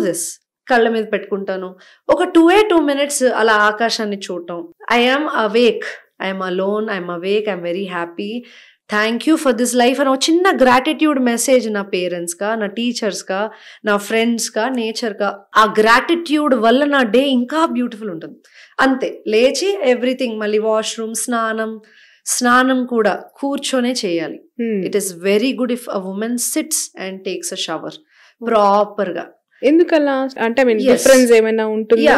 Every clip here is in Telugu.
దిస్. కళ్ళ మీద పెట్టుకుంటాను, ఒక 2 minutes అలా ఆకాశాన్ని చూడటం. I'm awake, I'm alone, I'm awake, I'm very happy, thank you for this life అని ఒక చిన్న గ్రాటిట్యూడ్ మెసేజ్ నా పేరెంట్స్గా, నా టీచర్స్గా, నా ఫ్రెండ్స్గా, నేచర్గా. ఆ గ్రాటిట్యూడ్ వల్ల నా డే ఇంకా బ్యూటిఫుల్ ఉంటుంది. అంతే, లేచి ఎవ్రీథింగ్, మళ్ళీ వాష్రూమ్, స్నానం కూడా కూర్చొనే చేయాలి. It is very good if a women sits and takes a shower ప్రాపర్గా. ఎందుకలా అంటే డిఫరెన్స్ ఏమైనా ఉంటుందా?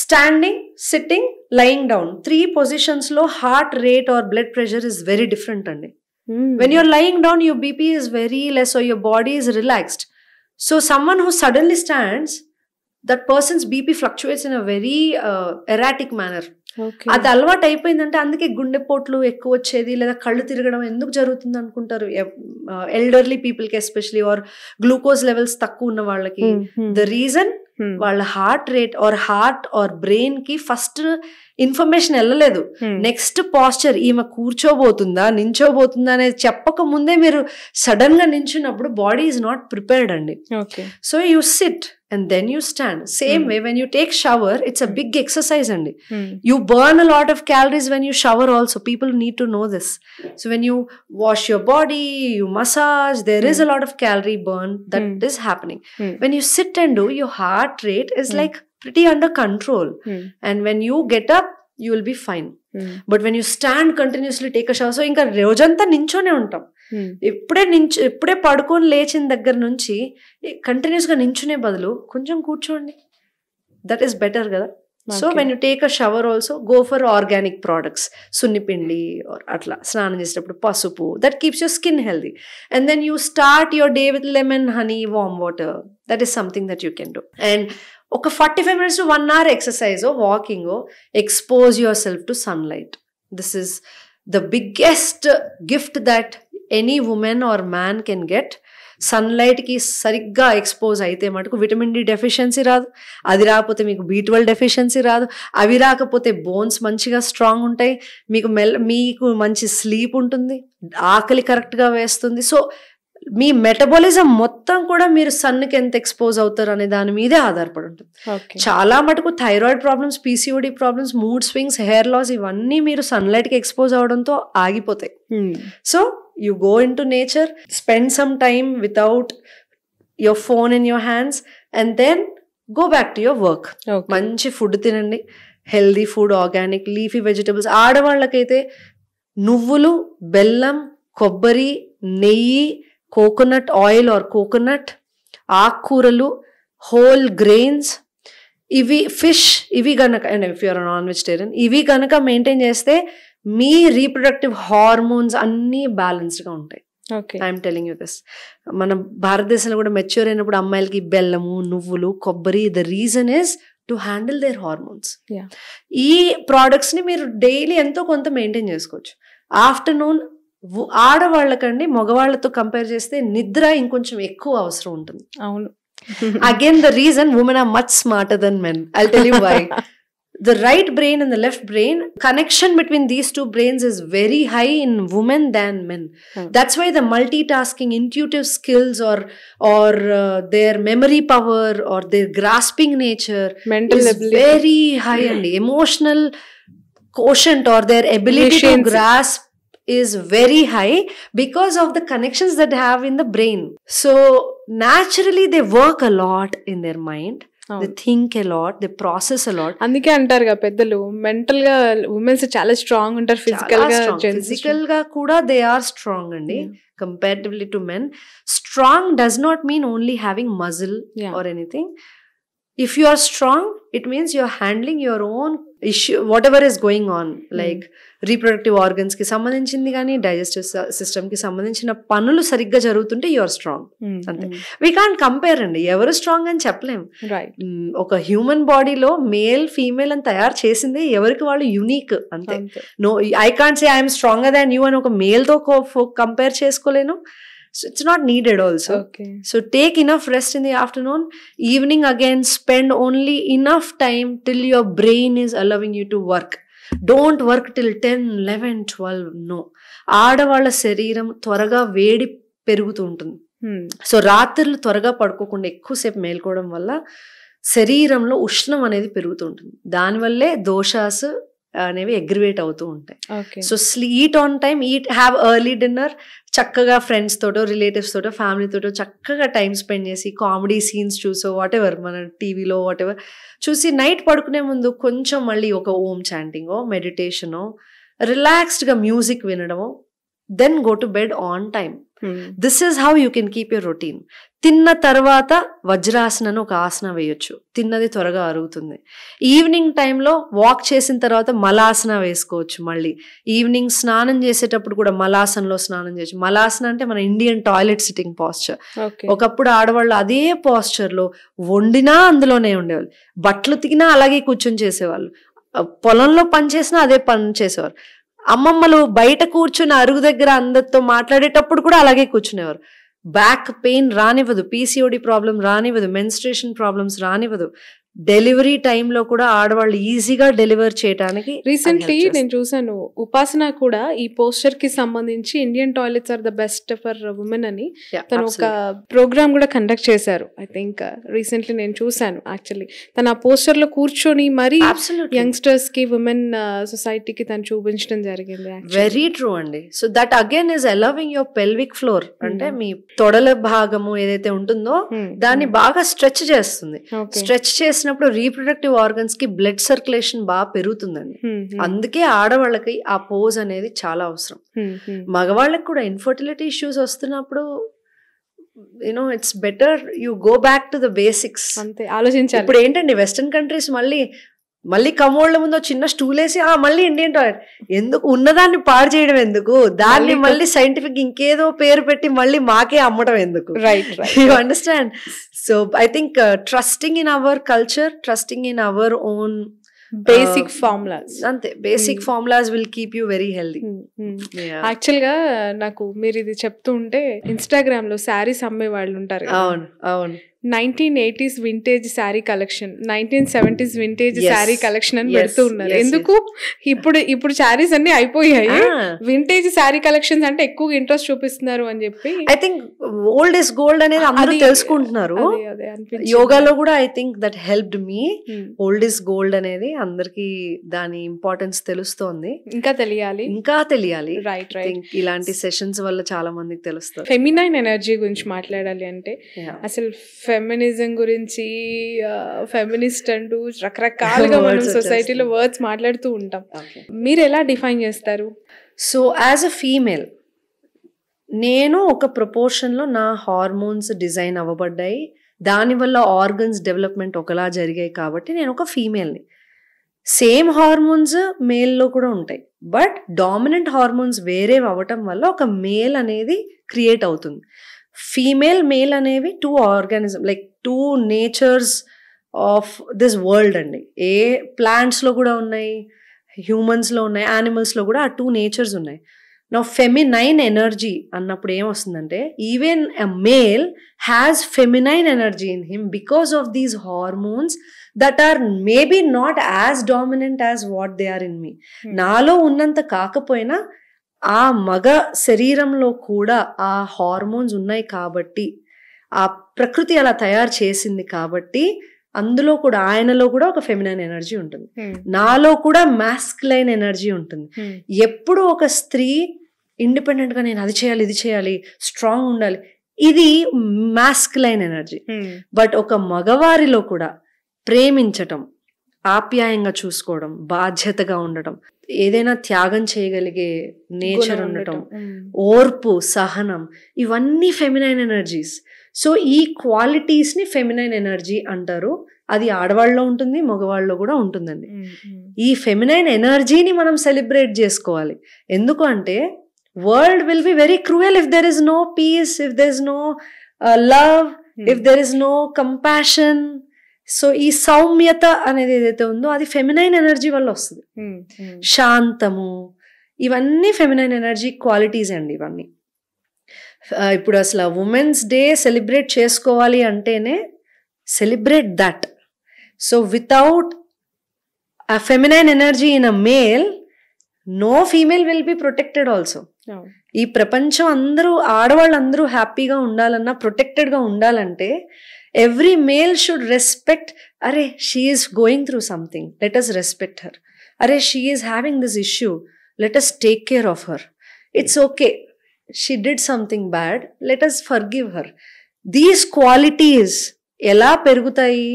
Standing, sitting, lying down, 3 positions లో heart rate or blood pressure is very different అండి. When you're lying down your BP is very less or your body is relaxed. So someone who suddenly stands, that person's BP fluctuates in a very erratic manner. అది అలవాటు అయిపోయిందంటే అందుకే గుండెపోట్లు ఎక్కువ వచ్చేది, లేదా కళ్ళు తిరగడం ఎందుకు జరుగుతుంది అనుకుంటారు ఎల్డర్లీ పీపుల్కి ఎస్పెషలీ, ఆర్ గ్లూకోజ్ లెవెల్స్ తక్కువ ఉన్న వాళ్ళకి. ద రీజన్ వాళ్ళ హార్ట్ ఆర్ బ్రెయిన్ కి ఫస్ట్ ఇన్ఫర్మేషన్ వెళ్ళలేదు. నెక్స్ట్ పాస్చర్, ఈమె కూర్చోబోతుందా నించోబోతుందా అనేది చెప్పక ముందే మీరు సడన్ గా నించున్నప్పుడు బాడీ ఈజ్ నాట్ ప్రిపేర్డ్ అండి. So you SIT and then you stand. Same way when you take shower, it's a big exercise andi. You burn a lot of calories when you shower also. People need to know this. So when you wash your body, you massage, there is a lot of calorie burn that is happening. When you sit and do, your heart rate is like pretty under control. And when you get up, you will be fine. But when you stand continuously, take a shower, so inka రోజంతా నించోనే ఉంటాం. ఎప్పుడే పడుకొని లేచిన దగ్గర నుంచి కంటిన్యూస్ గా నించునే బదులు కొంచెం కూర్చోండి, దట్ ఈస్ బెటర్ కదా. So when you take a shower also go for organic products, సున్నిపిండి అట్లా స్నానం చేసేటప్పుడు పసుపు, that keeps your skin healthy. And then you start your day with lemon, honey, warm water. That is something that you can do. And ఒక 45 minutes to 1 hour exercise, walking, expose your self to sunlight. This is the biggest gift that any women are man can get. సన్లైట్కి సరిగ్గా ఎక్స్పోజ్ అయితే మటుకు విటమిన్ డి డెఫిషియన్సీ రాదు, అది రాకపోతే మీకు B12 డెఫిషియన్సీ రాదు, అవి రాకపోతే బోన్స్ మంచిగా స్ట్రాంగ్ ఉంటాయి, మీకు మంచి స్లీప్ ఉంటుంది, ఆకలి కరెక్ట్గా వేస్తుంది. సో మీ మెటబాలిజం మొత్తం కూడా మీరు సన్కి ఎంత ఎక్స్పోజ్ అవుతారు అనే దాని మీదే ఆధారపడి ఉంటుంది. చాలా మటుకు thyroid problems, PCOD problems, mood swings, hair loss ఇవన్నీ మీరు సన్లైట్కి ఎక్స్పోజ్ అవడంతో ఆగిపోతాయి. So you go into nature, spend some time without your phone in your hands, and then go back to your work. మంచి ఫుడ్ తినండి, healthy food, organic, leafy vegetables. ఆడవాళ్ళకైతే నువ్వులు, బెల్లం, కొబ్బరి, నెయ్యి, కోకోనట్ ఆయిల్ ఆర్ కోకోనట్, ఆకుకూరలు, హోల్ గ్రెయిన్స్, ఇవి, ఫిష్, ఇవి గనక, and if you're non vegetarian, ఇవి గనక మెయింటైన్ చేస్తే మీ రీప్రొడక్టివ్ హార్మోన్స్ అన్నీ బ్యాలెన్స్డ్గా ఉంటాయి. I'm telling you this. మన భారతదేశంలో కూడా మెచ్యూర్ అయినప్పుడు అమ్మాయిలకి బెల్లము, నువ్వులు, కొబ్బరి, the reason is to handle their hormones. ఈ ప్రోడక్ట్స్ని మీరు డైలీ ఎంతో కొంత మెయింటైన్ చేసుకోవచ్చు. ఆఫ్టర్నూన్ ఆడవాళ్ళకండి మగవాళ్ళతో కంపేర్ చేస్తే నిద్ర ఇంకొంచెం ఎక్కువ అవసరం ఉంటుంది. అవును. Again, the reason women are much smarter than men. I'll tell you why. The right brain and the left brain, connection between these two brains is very high in women than men. That's why the multitasking, intuitive skills or their memory power or their grasping nature, mental is ability, very high, and emotional quotient or their ability to grasp is very high because of the connections that they have in the brain. So naturally they work a lot in their mind. They think a lot, they process a lot. అందుకే అంటారు కదా పెద్దలు, మెంటల్ గా ఉమెన్స్ చాలా స్ట్రాంగ్ ఉంటారు, ఫిజికల్ గా కూడా దే ఆర్ స్ట్రాంగ్ అండి comparatively to men. Strong does not mean only having muscle or anything. If you are strong, it means you are handling your own issue, whatever is going on, like reproductive organs ki sambandhinchindi gaani, digestive system ki sambandhinchina panulu sarigga jarugutunte you are strong. Ante we can't compare andi, evaru strong ani cheppalem. Right. Oka human body lo male female ani tayar chesinde evariki vallu unique ante. No, I can't say I am stronger than you ani oka male tho compare chesukolenu. So it's not needed also. Okay. So take enough rest in the afternoon. Evening again, spend only enough time till your brain is allowing you to work. Don't work till 10, 11, 12. No. ఆడవాళ్ళ శరీరం త్వరగా వేడి పెరుగుతూ ఉంటుంది. సో రాత్రులు త్వరగా పడుకోకుండా ఎక్కువసేపు మేల్కోవడం వల్ల శరీరంలో ఉష్ణం అనేది పెరుగుతుంటుంది. దానివల్లే దోషాస్ అనేవి అగ్రివేట్ అవుతూ ఉంటాయి. So eat on time, have early dinner, చక్కగా ఫ్రెండ్స్ తోటో రిలేటివ్స్ తోటో ఫ్యామిలీ తోటో చక్కగా టైం స్పెండ్ చేసి కామెడీ సీన్స్ చూసో వాట్ ఎవర్ మన టీవీలో వాట్ ఎవర్ చూసి నైట్ పడుకునే ముందు కొంచెం మళ్ళీ ఒక ఓం చాంటింగో మెడిటేషనో రిలాక్స్డ్గా మ్యూజిక్ వినడమో, then go to bed on time. This is how you can keep your routine. తిన్న తర్వాత వజ్రాసనను ఒక ఆసన వేయొచ్చు, తిన్నది త్వరగా అరుగుతుంది. ఈవినింగ్ టైంలో వాక్ చేసిన తర్వాత మలాసన వేసుకోవచ్చు. మళ్ళీ ఈవినింగ్ స్నానం చేసేటప్పుడు కూడా మలాసనలో స్నానం చేయొచ్చు. మలాసన అంటే మన ఇండియన్ టాయిలెట్ సిట్టింగ్ పాస్చర్. ఒకప్పుడు ఆడవాళ్ళు అదే పాస్చర్లో వండినా అందులోనే ఉండేవాళ్ళు, బట్టలు తికినా అలాగే కూర్చొని చేసేవాళ్ళు, పొలంలో పని చేసినా అదే పని చేసేవారు. అమ్మమ్మలు బయట కూర్చుని అరుగు దగ్గర అందరితో మాట్లాడేటప్పుడు కూడా అలాగే కూర్చునేవారు. బ్యాక్ పెయిన్ రానివ్వదు, పీసీఓడి ప్రాబ్లం రానివ్వదు, మెన్స్ట్రేషన్ ప్రాబ్లమ్స్ రానివ్వదు. డెలివరీ టైంలో కూడా ఆడవాళ్ళు ఈజీగా డెలివర్ చేయడానికి. రీసెంట్లీ నేను చూసాను ఉపాసన కూడా ఈ పోస్చర్ కి సంబంధించి Indian toilets are the best for women అని తను ఒక ప్రోగ్రామ్ కూడా కండక్ట్ చేశారు. ఐ థింక్ రీసెంట్లీ నేను చూసాను. యాక్చువల్లీ తను ఆ పోస్చర్ లో కూర్చొని మరి యంగ్స్టర్స్ కి ఉమెన్ సొసైటీకి తను చూపించడం జరిగింది. వెరీ ట్రూ అండి. So that again is allowing your pelvic floor, అంటే మీ తొడల భాగము ఏదైతే ఉంటుందో దాన్ని బాగా స్ట్రెచ్ చేస్తుంది. స్ట్రెచ్ చేసినప్పుడు రీప్రొడక్టివ్ ఆర్గన్స్ కి బ్లడ్ సర్క్యులేషన్ బాగా పెరుగుతుందండి. అందుకే ఆడవాళ్ళకి ఆ పోజ్ అనేది చాలా అవసరం. మగవాళ్ళకి కూడా ఇన్ఫర్టిలిటీ ఇష్యూస్ వస్తున్నప్పుడు you know it's better you go back to the basics. అంతే ఆలోచించాలి. ఇప్పుడు ఏంటండి వెస్టర్న్ కంట్రీస్ మళ్ళీ కమోళ్ళ ముందు చిన్న స్టూల్ వేసి మళ్ళీ ఇండియన్ టాయిలెట్ ఎందుకు, ఉన్నదాన్ని పాడు చేయడం ఎందుకు, దాన్ని మళ్ళీ సైంటిఫిక్ ఇంకేదో పేరు పెట్టి మళ్ళీ మాకే అమ్మడం ఎందుకు? Right, you understand? So I think trusting in our culture, trusting in our own basic formulas, అంతే basic formulas will keep you very healthy. Actual గా నాకు మీరు ఇది చెప్తూ ఉంటే ఇన్స్టాగ్రామ్ లో శారీస్ అమ్మే వాళ్ళు ఉంటారు. అవును అవును. 1980s vintage sari collection, 1970s vintage sari collection అని పెడుతూ ఉన్నారు. ఎందుకు ఇప్పుడు శారీస్ అన్ని అయిపోయాయి, వింటేజ్ శారీ కలెక్షన్స్ అంటే ఎక్కువ ఇంట్రెస్ట్ చూపిస్తున్నారు అని చెప్పి. I think old is gold అనేది అందరూ తెలుసుకుంటున్నారు. యోగాలో కూడా I think that helped me. Old is gold అనేది అందరికి దాని ఇంపార్టెన్స్ తెలుస్తోంది, ఇంకా తెలియాలి. రైట్. ఇలాంటి సెషన్స్ వల్ల చాలా మందికి తెలుస్తుంది. ఫెమినైన్ ఎనర్జీ గురించి మాట్లాడాలి అంటే అసలు ఫెమినిజం గురించి, ఫెమినిస్ట్ అంటూ రకరకాలుగా మనం సొసైటీలో వర్డ్స్ మాట్లాడుతూ ఉంటాం. మీరు ఎలా డిఫైన్ చేస్తారు? సో యాజ్ అ ఫీమేల్ నేను ఒక ప్రపోర్షన్లో నా హార్మోన్స్ డిజైన్ అవ్వబడ్డాయి, దానివల్ల ఆర్గన్స్ డెవలప్మెంట్ ఒకలా జరిగాయి కాబట్టి నేను ఒక ఫీమేల్ని. సేమ్ హార్మోన్స్ మేల్లో కూడా ఉంటాయి, బట్ డామినెంట్ హార్మోన్స్ వేరే అవ్వటం వల్ల ఒక మేల్ అనేది క్రియేట్ అవుతుంది. ఫీమేల్ మేల్ అనేవి two organism, like two natures of this world అండి. ప్లాంట్స్లో కూడా ఉన్నాయి, హ్యూమన్స్లో ఉన్నాయి, యానిమల్స్లో కూడా ఆ టూ నేచర్స్ ఉన్నాయి. నా ఫెమినైన్ ఎనర్జీ అన్నప్పుడు ఏమొస్తుందంటే even a male has feminine energy in him because of these hormones that are maybe not as dominant as what they are in me. నాలో ఉన్నంత కాకపోయినా ఆ మగ శరీరంలో కూడా ఆ హార్మోన్స్ ఉన్నాయి కాబట్టి, ఆ ప్రకృతి అలా తయారు చేసింది కాబట్టి అందులో కూడా ఆయనలో కూడా ఒక ఫెమినైన్ ఎనర్జీ ఉంటుంది, నాలో కూడా మాస్కులైన్ ఎనర్జీ ఉంటుంది. ఎప్పుడు ఒక స్త్రీ ఇండిపెండెంట్ గా నేను అది చేయాలి ఇది చేయాలి స్ట్రాంగ్ ఉండాలి, ఇది మాస్కులైన్ ఎనర్జీ. బట్ ఒక మగవారిలో కూడా ప్రేమించటం, ఆప్యాయంగా చూసుకోవడం, బాధ్యతగా ఉండటం, ఏదైనా త్యాగం చేయగలిగే నేచర్ ఉండటం, ఓర్పు, సహనం, ఇవన్నీ ఫెమినైన్ ఎనర్జీస్. సో ఈ క్వాలిటీస్ని ఫెమినైన్ ఎనర్జీ అంటారు. అది ఆడవాళ్ళలో ఉంటుంది, మగవాళ్ళలో కూడా ఉంటుందండి. ఈ ఫెమినైన్ ఎనర్జీని మనం సెలబ్రేట్ చేసుకోవాలి. ఎందుకు అంటే world will be very cruel if there is no peace, if there is no love, if there is no compassion. So ఈ సౌమ్యత అనేది ఏదైతే ఉందో అది ఫెమినైన్ ఎనర్జీ వల్ల వస్తుంది. శాంతము, ఇవన్నీ ఫెమినైన్ ఎనర్జీ క్వాలిటీస్ అండి ఇవన్నీ. ఇప్పుడు అసలు ఉమెన్స్ డే సెలబ్రేట్ చేసుకోవాలి అంటేనే celebrate that. So without a feminine energy in a male, no female will be protected also. ఈ ప్రపంచం అందరూ ఆడవాళ్ళందరూ హ్యాపీగా ఉండాలన్నా, ప్రొటెక్టెడ్గా ఉండాలంటే ఎవ్రీ మేల్ షుడ్ రెస్పెక్ట్, అరే she is going through something, let us respect her. అరే she is having this issue, let us take care of her. It's okay, she did something bad, let us forgive her. These qualities ఎలా పెరుగుతాయి?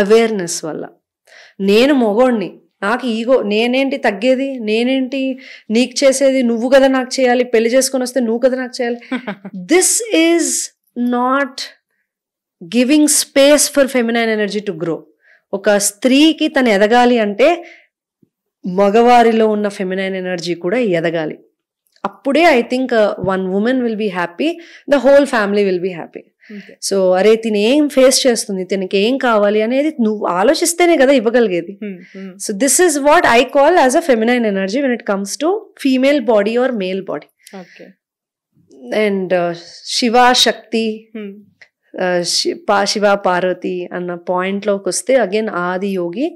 అవేర్నెస్ వల్ల. నేను మొగోడిని, నాకు ఈగో, నేనేంటి తగ్గేది, నేనేంటి నీకు చేసేది, నువ్వు కదా నాకు చేయాలి, పెళ్లి చేసుకొని వస్తే నువ్వు కదా నాకు చేయాలి. This is not giving space for feminine energy to grow. ఒక స్త్రీకి తను ఎదగాలి అంటే మగవారిలో ఉన్న ఫెమినైన్ ఎనర్జీ కూడా ఎదగాలి. అప్పుడే I think one women will be happy, the whole family will be happy. So అరే తిని ఏం ఫేస్ చేస్తుంది, తినకి ఏం కావాలి అనేది నువ్వు ఆలోచిస్తేనే కదా ఇవ్వగలిగేది. So this is what I call as a feminine energy when it comes to female body or male body. And Shiva Shakti, Shiva Parvati అన్న పాయింట్లోకి వస్తే అగైన్ ఆది యోగి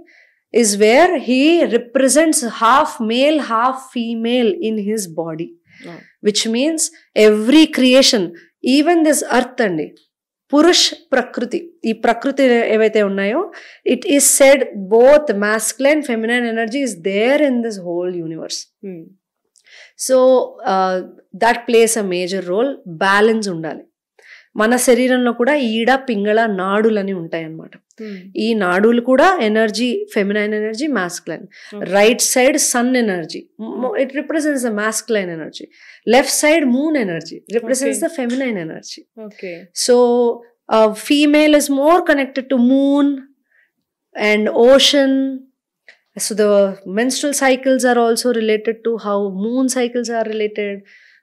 is where he represents half male half female in his body, which means every creation, even this earth andi purush prakriti, ee prakriti evaithe unnayo, it is said both masculine feminine energy is there in this whole universe. So that plays a major role. Balance undali. మన శరీరంలో కూడా ఈడ పింగళ నాడులని ఉంటాయి అన్నమాట. ఈ నాడులు కూడా energy, feminine energy, masculine. Right side sun energy, it represents the masculine energy. Left side moon energy represents the feminine energy. So female is more connected to moon and ocean. So the menstrual cycles are also related to how moon cycles are related.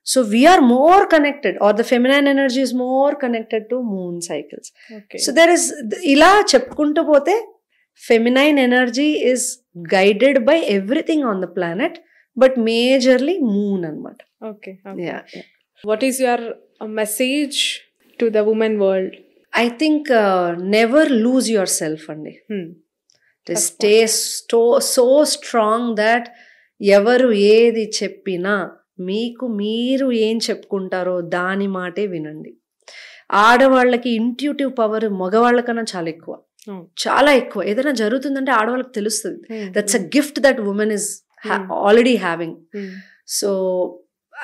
So we are more connected, or the feminine energy is more connected to moon cycles. So there is, ila cheppuntu pothe feminine energy is guided by everything on the planet, but majorly moon anamata. Yeah. What is your message to the women world? I think never lose yourself andi. Stay so strong that ఎవరు ఏది చెప్పినా మీకు మీరు ఏం చెప్పుకుంటారో దాని మాటే వినండి. ఆడవాళ్ళకి ఇంట్యూటివ్ పవర్ మగవాళ్ళకన్నా చాలా ఎక్కువ, చాలా ఎక్కువ. ఏదైనా జరుగుతుందంటే ఆడవాళ్ళకి తెలుస్తుంది. That's a gift that women is already having. So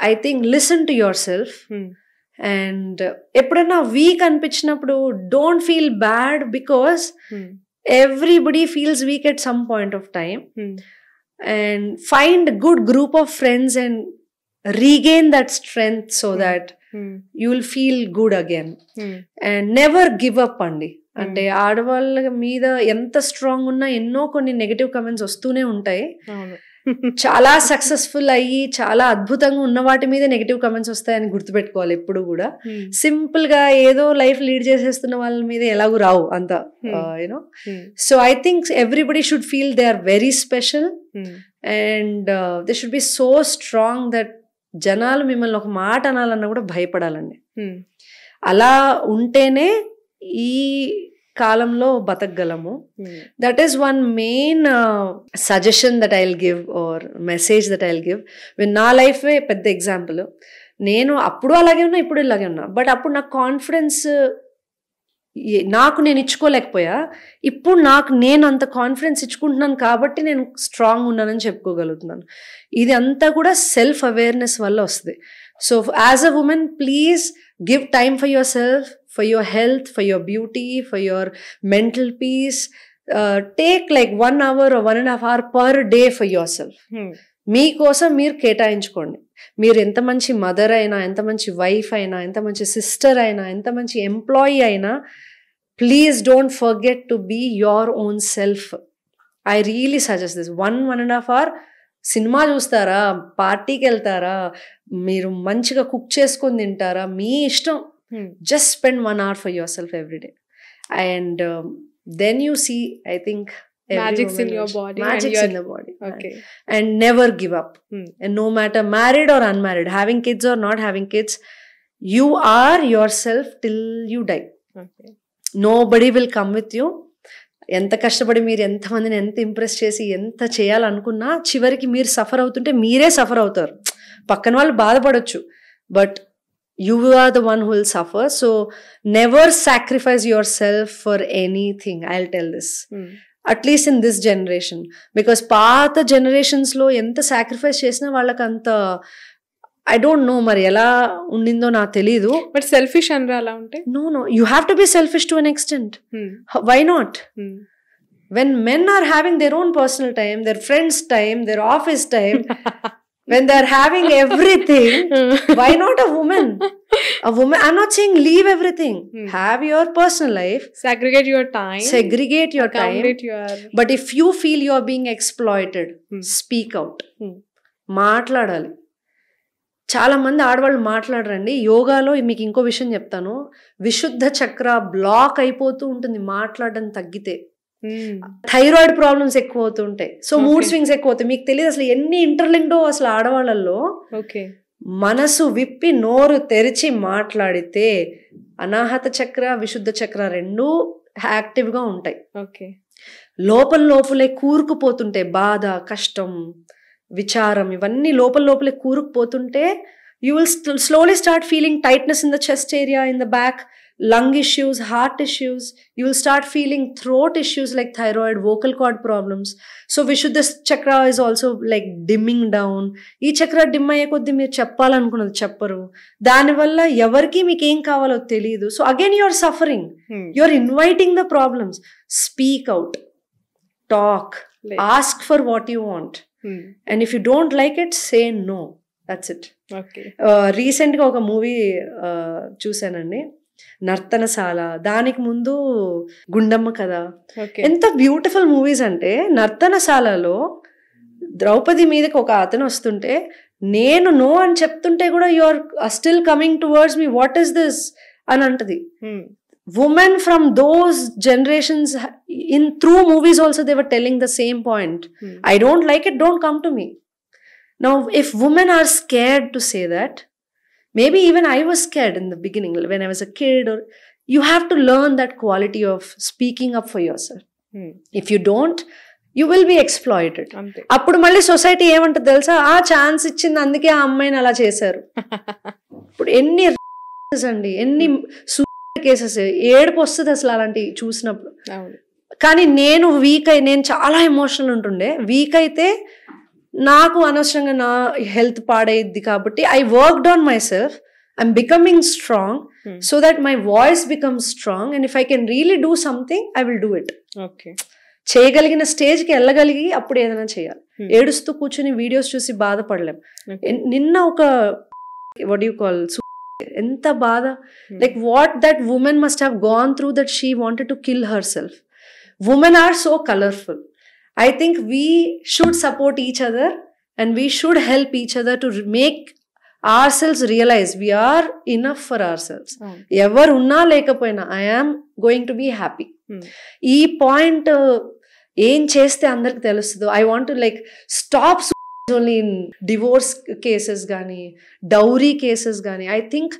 I think listen to your self. And ఎప్పుడైనా వీక్ అనిపించినప్పుడు don't feel bad, because everybody feels weak at some point of time. And find a good group of friends and regain that strength so that you will feel good again. And never give up andi. అంటే ఆడవాళ్ళ మీద ఎంత స్ట్రాంగ్ ఉన్నా ఎన్నో కొన్ని నెగటివ్ కమెంట్స్ వస్తూనే ఉంటాయి. చాలా సక్సెస్ఫుల్ అయ్యి చాలా అద్భుతంగా ఉన్న వాటి మీద నెగటివ్ కమెంట్స్ వస్తాయని గుర్తుపెట్టుకోవాలి ఎప్పుడు కూడా. సింపుల్ గా ఏదో లైఫ్ లీడ్ చేసేస్తున్న వాళ్ళ మీద ఎలాగూ రావు అంత, you know. So I think everybody should feel they are very special and they should be so strong that జనాలు మిమ్మల్ని ఒక మాట అనాలన్నా కూడా భయపడాలండి. అలా ఉంటేనే ఈ కాలంలో బతకగలము. That is one main suggestion that I will give or message that I will give. నా లైఫే పెద్ద ఎగ్జాంపుల్. నేను అప్పుడు అలాగే ఉన్నా, ఇప్పుడు ఇలాగే ఉన్నా. బట్ అప్పుడు నాకు కాన్ఫిడెన్స్ నాకు నేను ఇచ్చుకోలేకపోయా. ఇప్పుడు నేను అంత కాన్ఫిడెన్స్ ఇచ్చుకుంటున్నాను కాబట్టి నేను స్ట్రాంగ్ ఉన్నానని చెప్పుకోగలుగుతున్నాను. ఇది అంతా కూడా సెల్ఫ్ అవేర్నెస్ వల్ల వస్తుంది. So as a women please give time for yourself, for your health, for your beauty, for your mental peace. Take like 1 hour or 1.5 hour per day for yourself. మీకోసం మీరు కేటాయించుకోండి. మీరు ఎంత మంచి మదర్ అయినా, ఎంత మంచి వైఫ్ అయినా, ఎంత మంచి సిస్టర్ అయినా, ఎంత మంచి ఎంప్లాయీ అయినా, please don't forget to be your own self. I really suggest this. 1.5 hour సినిమా చూస్తారా, పార్టీకి వెళ్తారా, మీరు మంచిగా కుక్ చేసుకొని తింటారా, మీ ఇష్టం. Just spend 1 hour for yourself every day. And then you see, I think, magics in your body. Magics in the body. Okay. And never give up. And no matter married or unmarried, having kids or not having kids, you are yourself till you die. Okay. Nobody will come with you. ఎంత కష్టపడి మీరు ఎంతమందిని ఎంత ఇంప్రెస్ చేసి ఎంత చేయాలనుకున్నా చివరికి మీరు సఫర్ అవుతుంటే మీరే సఫర్ అవుతారు. పక్కన వాళ్ళు బాధపడొచ్చు, but you are the one who will suffer. So never sacrifice yourself for anything. I'll tell this. At least in this generation. Because paata generations lo enta sacrifice chesina vallaki anta I don't know మరి ఎలా ఉండిందో నాకు తెలీదు. బట్ సెల్ఫిష్ అనరా అలా ఉంటే? No, you have to be selfish to an extent. Why not? When men are having their own personal time, their friends time, their office time, when they are having everything, why not a woman? I'm not saying leave everything. Have your personal life. Segregate your time. But if you feel you are being exploited, speak out. మాట్లాడాలి. చాలా మంది ఆడవాళ్ళు మాట్లాడరండి. యోగాలో మీకు ఇంకో విషయం చెప్తాను, విశుద్ధ చక్ర బ్లాక్ అయిపోతూ ఉంటుంది మాట్లాడడం తగ్గితే. థైరాయిడ్ ప్రాబ్లమ్స్ ఎక్కువ అవుతుంటాయి, సో మూడ్ స్వింగ్స్ ఎక్కువ అవుతాయి. మీకు తెలియదు అసలు ఎన్ని ఇంటర్లింక్డో అసలు ఆడవాళ్ళల్లో. మనసు విప్పి నోరు తెరిచి మాట్లాడితే అనాహత చక్ర విశుద్ధ చక్ర రెండూ యాక్టివ్ గా ఉంటాయి. లోపలే కూరుకుపోతుంటాయి బాధ, కష్టం, విచారం, ఇవన్నీ లోపలే కూరుకుపోతుంటే you will slowly start feeling tightness in the chest area, in the back, lung issues, heart issues. You will start feeling throat issues like thyroid, vocal cord problems. So Vishuddha chakra is also like dimming down. Ee chakra dim ayye koddi meer cheppalanukunnadi chepparu. Dani valla evariki meeku em kavalo teliyadu. So again you are suffering. You are inviting the problems. Speak out. Talk. Ask for what you want. And if you don't like it, say no. That's it. Recent గా ఒక మూవీ చూసానండి, నర్తనశాల. దానికి ముందు గుండమ్మ కథ. ఎంత బ్యూటిఫుల్ మూవీస్ అంటే, నర్తనశాలలో ద్రౌపది మీదకి ఒక అతను వస్తుంటే నేను నో అని చెప్తుంటే కూడా you are still coming towards me, what is this అని అంటది. Women from those generations, in through movies also, they were telling the same point. I don't like it, don't come to me. Now, if women are scared to say that, maybe even I was scared in the beginning when I was a kid, or you have to learn that quality of speaking up for yourself. If you don't, you will be exploited. అప్పుడు మళ్ళీ సొసైటీ ఏమంటుంది తెలుసా, ఆ ఛాన్స్ ఇచ్చింది అందుకే ఆ అమ్మాయిని అలా చేశారు. ఇప్పుడు ఎన్ని అండి, ఎన్ని కేసెస్, ఏడుపు వస్తుంది అసలు అలాంటి చూసినప్పుడు. కానీ నేను నేను చాలా ఎమోషనల్ ఉంటుండే. వీక్ అయితే నాకు అనవసరంగా నా హెల్త్ పాడైద్ది కాబట్టి I worked on my self. I'm becoming strong so that my voice becomes strong, and if I can really do something I will do it. చేయగలిగిన స్టేజ్కి వెళ్ళగలిగి అప్పుడు ఏదైనా చేయాలి. ఏడుస్తూ కూర్చుని వీడియోస్ చూసి బాధపడలేం. నిన్న ఒక వాట్ యు కాల్, ఎంత బాధ, like what that women must have gone through that she wanted to kill herself. Women are so colourful. I think we should support each other and we should help each other to make ourselves realize we are enough for ourselves. Evaru unna lekapoyina I am going to be happy. Ee point em cheste andariki telustudo. I want to like stop only in divorce cases gani, dowry cases gani. I think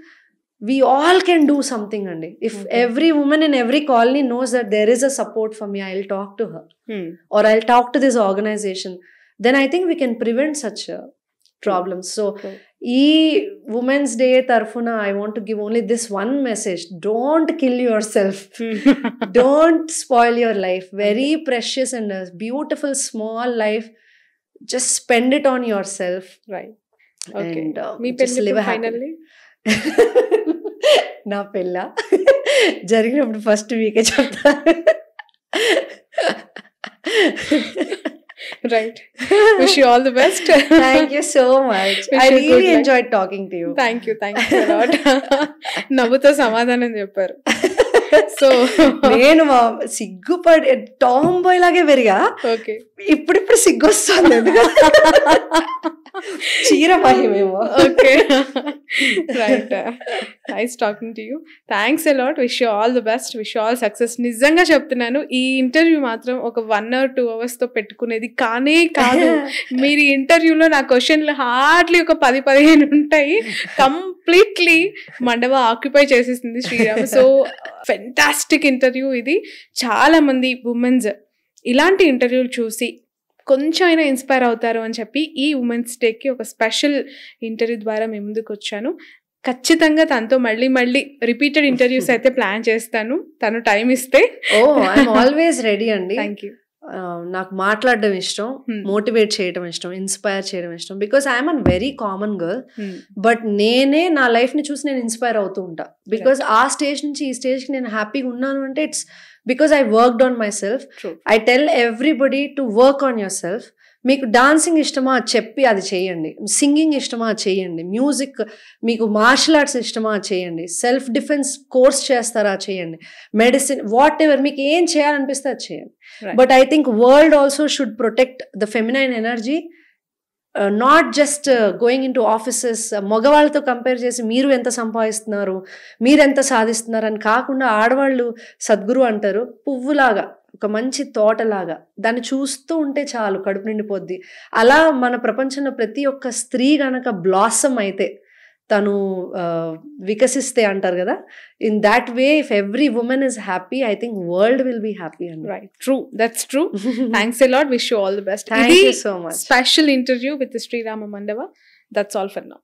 we all can do something, andi. If every woman in every colony knows that there is a support for me, I'll talk to her or I'll talk to this organization, then I think we can prevent such problems. So ee Women's Day tarfuna I want to give only this one message: don't kill yourself. Don't spoil your life. Very precious and a beautiful small life. Just spend it on yourself. Right. Okay. And me just live finally. నా పెళ్ళ జరిగినప్పుడు ఫస్ట్ వీకే చెప్తా. Right. Wish you all the best. Thank you so much. I really enjoyed talking to you. Thank you a lot. నవ్వుతో సమాధానం చెప్పారు. సో నేను సిగ్గుపడి టామ్ బాయ్ లాగే పెరిగా, ఇప్పుడు సిగ్గు వస్తుంది. చీర మహిమేమో. Okay, right. Nice talking to you. Thanks a lot. Wish you all the best. Wish you all success. నిజంగా చెప్తున్నాను, ఈ ఇంటర్వ్యూ మాత్రం ఒక 1 or 2 hours తో పెట్టుకునేది కానే కాదు. మీరు ఈ ఇంటర్వ్యూలో నా క్వశ్చన్లు హార్డ్లీ ఒక 10-15 ఉంటాయి. కంప్లీట్లీ మండవ ఆక్యుపై చేసేసింది శ్రీరామ్. సో ఫెంటాస్టిక్ ఇంటర్వ్యూ ఇది. చాలా మంది ఉమెన్స్ ఇలాంటి ఇంటర్వ్యూలు చూసి కొంచెం అయినా ఇన్స్పైర్ అవుతారు అని చెప్పి ఈ ఉమెన్స్ డేకి ఒక స్పెషల్ ఇంటర్వ్యూ ద్వారా మీ ముందుకు వచ్చాను. ఖచ్చితంగా తనతో మళ్ళీ రిపీటెడ్ ఇంటర్వ్యూస్ అయితే ప్లాన్ చేస్తాను, తను టైం ఇస్తే. ఐఎమ్ ఆల్వేస్ రెడీ అండి. Thank you. నాకు మాట్లాడడం ఇష్టం, మోటివేట్ చేయడం ఇష్టం, ఇన్స్పైర్ చేయడం ఇష్టం. Because I'm an very common girl, but నేనే నా లైఫ్ ని చూసి నేను ఇన్స్పైర్ అవుతూ ఉంటా. బికాస్ ఆ స్టేజ్ నుంచి ఈ స్టేజ్ కి నేను హ్యాపీగా ఉన్నాను అంటే it's because I worked on my self. I tell everybody to work on your self. మీకు డాన్సింగ్ ఇష్టమా చెప్పి అది చేయండి, సింగింగ్ ఇష్టమా చేయండి, మ్యూజిక్, మీకు మార్షల్ ఆర్ట్స్ ఇష్టమా చేయండి, సెల్ఫ్ డిఫెన్స్ కోర్స్ చేస్తారా చేయండి, మెడిసిన్, వాట్ ఎవర్ మీకు ఏం చేయాలనిపిస్తే అది చేయండి. But I think world also should protect the feminine energy, not just going in to offices, మగవాళ్ళతో కంపేర్ చేసి మీరు ఎంత సంపాదిస్తున్నారు, మీరు ఎంత సాధిస్తున్నారు అని కాకుండా, ఆడవాళ్ళు సద్గురు అంటారు, పువ్వులాగా, ఒక మంచి తోటలాగా దాన్ని చూస్తూ ఉంటే చాలు, కడుపు నిండిపోద్ది. అలా మన ప్రపంచంలో ప్రతి ఒక్క స్త్రీ గనక బ్లాసమ్ అయితే, తను వికసిస్తే అంటారు కదా, in that way if every women is happy, I think world will be happy. And right, true, that's true. Thanks a lot, wish you all the best. Thank you so much. Special interview with Sriram Mandava. That's all for now.